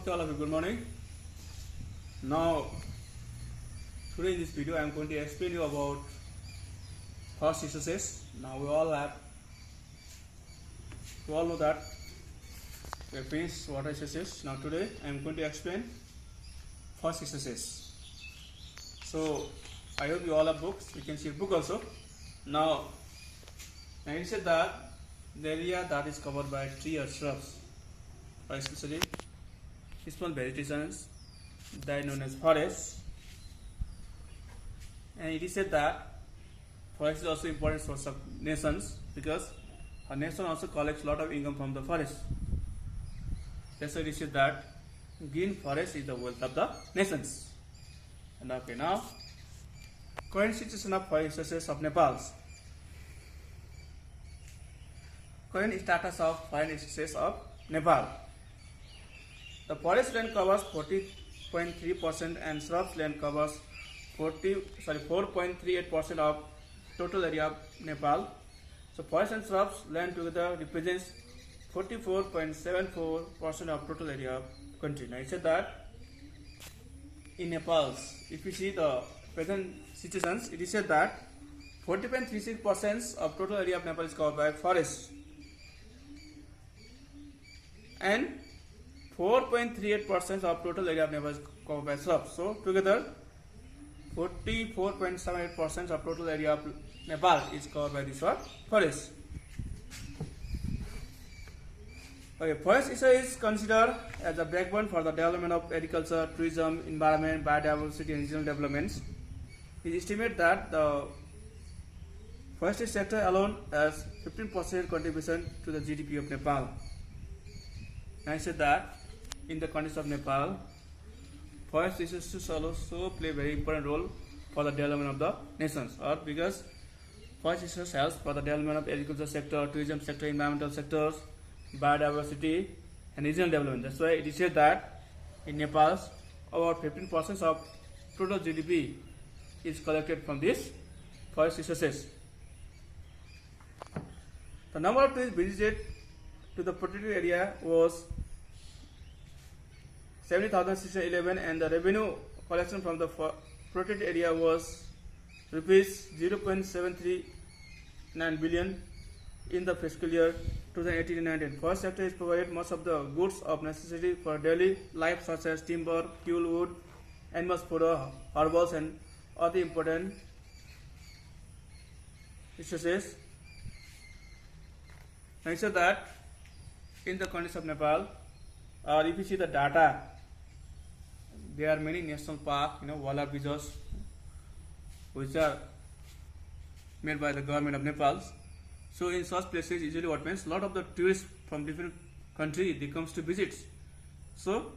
Namaste all of you, good morning. Now, today in this video I am going to explain you about first SSS. Now we all know that we have finished what SSS. Now today I am going to explain first SSS. So I hope you all have books. You can see a book also. Now it said that the area that is covered by tree or shrubs, or especially small vegetations, that is known as forest. And it is said that forest is also important for some nations because a nation also collects a lot of income from the forest. That's why it is said that green forest is the wealth of the nations. And okay, now current situation of forest resources of Nepal. Current status of forest resources of Nepal. The forest land covers 40.3% and shrubs land covers 4.38% of total area of Nepal. So forest and shrubs land together represents 44.74% of total area of country. Now it said that in Nepal, if you see the present situations, it is said that 40.36% of total area of Nepal is covered by forest and 4.38% of total area of Nepal is covered by shrubs. So together 44.78% of total area of Nepal is covered by this forest. Okay, forest is considered as a backbone for the development of agriculture, tourism, environment, biodiversity and regional developments. It is estimated that the forestry sector alone has 15% contribution to the GDP of Nepal. I said that in the context of Nepal, forest resources also play a very important role for the development of the nations, or because forest resources helps for the development of agriculture sector, tourism sector, environmental sectors, biodiversity and regional development. That's why it is said that in Nepal, about 15% of total GDP is collected from this forest resources. The number of trees visited to the protected area was 70,611 and the revenue collection from the protected area was rupees 0.739 billion in the fiscal year 2018-19. Forest sector is provided most of the goods of necessity for daily life such as timber, fuel, wood, animals fodder, herbals and other important resources. Now it said that in the context of Nepal, or if you see the data, there are many national parks, wildlife reserves, which are made by the government of Nepal. So in such places, usually what means, a lot of the tourists from different countries, they comes to visit. So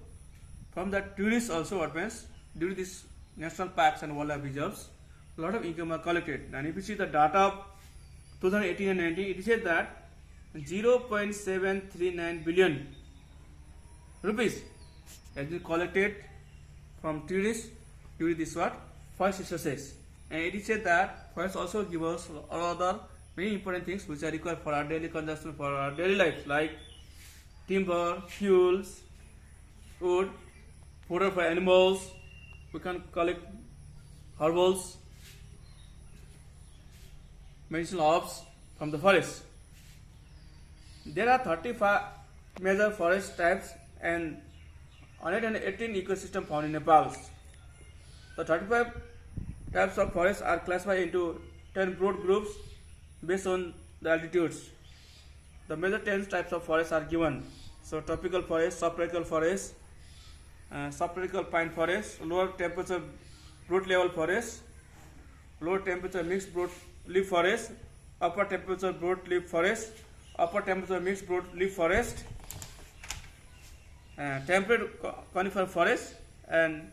from that tourists also what means, due to these national parks and wildlife reserves, a lot of income are collected. And if you see the data of 2018 and 19, it says that 0.739 billion rupees has been collected from tourists during this forest resources. And it is said that forest also gives us other many important things which are required for our daily consumption, for our daily life, like timber, fuels, wood, fodder for animals. We can collect herbals, medicinal herbs from the forest. There are 35 major forest types and 118 ecosystems found in Nepal. The 35 types of forests are classified into 10 broad groups based on the altitudes. The major 10 types of forests are given. So tropical forest, subtropical forest, subtropical pine forest, lower temperature broad level forest, lower temperature mixed broad leaf forest, upper temperature broad leaf forest, upper temperature mixed broad leaf forest, temperate conifer forest, and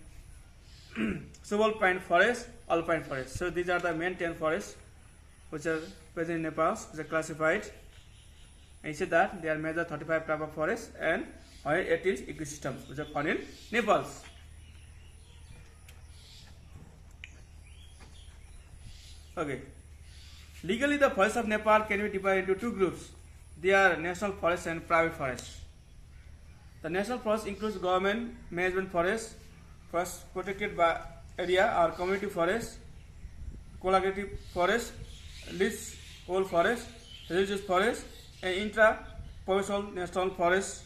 subalpine forest, alpine forest. So these are the main 10 forests which are present in Nepal, which are classified. And it said that there are major 35 type of forests and 118 ecosystems which are found in Nepal. Okay. Legally, the forests of Nepal can be divided into two groups. They are national forests and private forests. The national forest includes government management forests, forest protected by area or community forest, collaborative forest, leasehold forest, religious forest, and intra-provincial national forest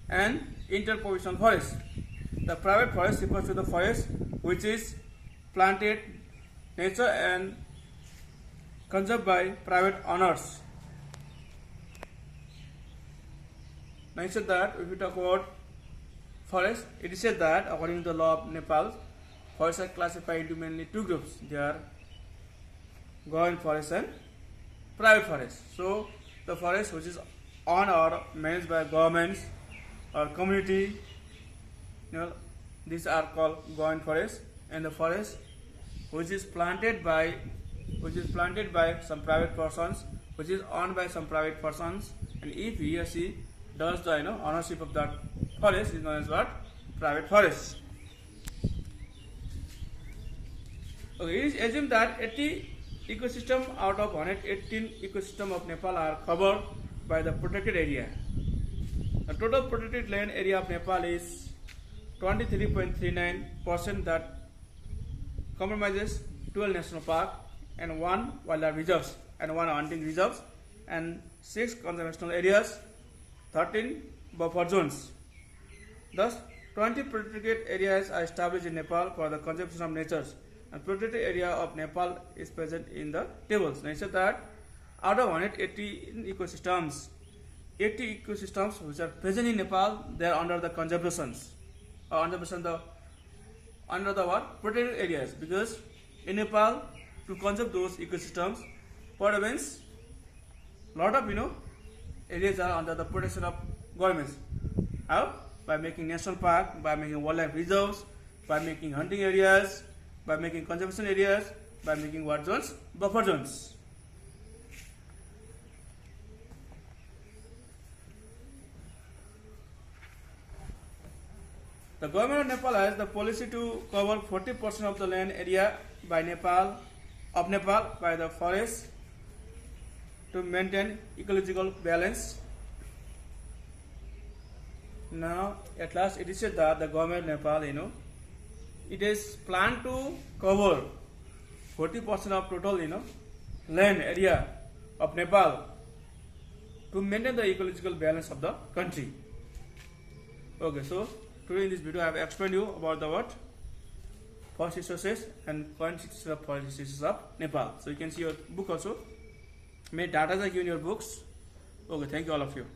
and inter-provincial forest. The private forest refers to the forest which is planted nature and conserved by private owners. Now it said that if we talk about forest, it is said that according to the law of Nepal, forests are classified into mainly two groups. They are government forests and private forests. So the forest which is owned or managed by governments or community, these are called government forests, and the forest which is planted by some private persons, which is owned by some private persons, and if he or she does the ownership of that forest, is known as what? Private forest. Okay, it is assumed that 80 ecosystem out of 118 ecosystem of Nepal are covered by the protected area. The total protected land area of Nepal is 23.39%, that comprises 12 national parks and 1 wildlife reserves and 1 hunting reserves and 6 conservational areas, 13 buffer zones. Thus, 20 protected areas are established in Nepal for the conservation of nature, and protected area of Nepal is present in the tables. Now, it said that out of 180 ecosystems, 80 ecosystems which are present in Nepal, they are under the conservations, or under the what? Protected areas, because in Nepal, to conserve those ecosystems, what means lot of areas are under the protection of governments. How? By making national park, by making wildlife reserves, by making hunting areas, by making conservation areas, by making what zones? Buffer zones. The government of Nepal has the policy to cover 40% of the land area by Nepal by the forest to maintain ecological balance. Now, at last, it is said that the government of Nepal, it is planned to cover 40% of total, land area of Nepal to maintain the ecological balance of the country. Okay, so today in this video I have explained you about the what? Forest resources and current situation of forest resources of Nepal. So you can see your book also. Many data are given in your books. Okay, thank you all of you.